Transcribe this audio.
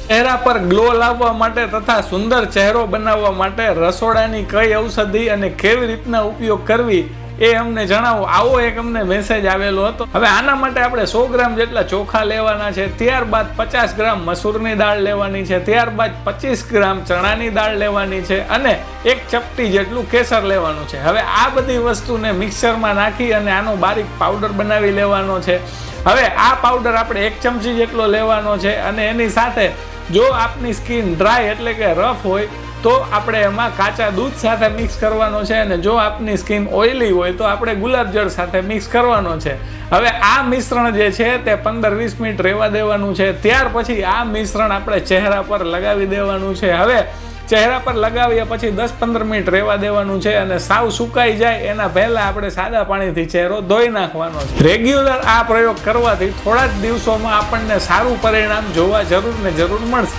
ચહેરા પર ગ્લો લાવવા માટે તથા સુંદર ચહેરો બનાવવા માટે રસોડાની કઈ ઔષધિ અને કેવી રીતના ઉપયોગ કરવી એ અમને જણાવો, આવો એક અમને મેસેજ આવેલો હતો। હવે આના માટે આપણે 100 ગ્રામ જેટલા ચોખા લેવાના છે, ત્યારબાદ 50 ગ્રામ મસૂરની દાળ લેવાની છે, ત્યારબાદ 25 ગ્રામ ચણાની દાળ લેવાની છે અને 1 ચપટી જેટલું કેસર લેવાનું છે। હવે આ બધી વસ્તુને મિક્સરમાં નાખી અને આનો બારીક પાવડર બનાવી લેવાનો છે। હવે આ પાવડર આપણે 1 ચમચી જેટલો લેવાનો છે અને એની સાથે જો આપની સ્કિન ડ્રાય એટલે કે રફ હોય તો આપણે એમાં કાચા દૂધ સાથે મિક્સ કરવાનો છે અને જો આપની સ્કિન ઓઇલી હોય તો આપણે ગુલાબજળ સાથે મિક્સ કરવાનો છે। હવે આ મિશ્રણ જે છે તે 15-20 મિનિટ રહેવા દેવાનું છે। ત્યાર પછી આ મિશ્રણ આપણે ચહેરા પર લગાવી દેવાનું છે। હવે ચહેરા પર લગાવ્યા પછી 10-15 મિનિટ રહેવા દેવાનું છે અને સાવ સુકાઈ જાય એના પહેલા આપણે સાદા પાણીથી ચહેરો ધોઈ નાખવાનો છે। રેગ્યુલર આ પ્રયોગ કરવાથી થોડા જ દિવસોમાં આપણને સારું પરિણામ જોવા જરૂર મળશે।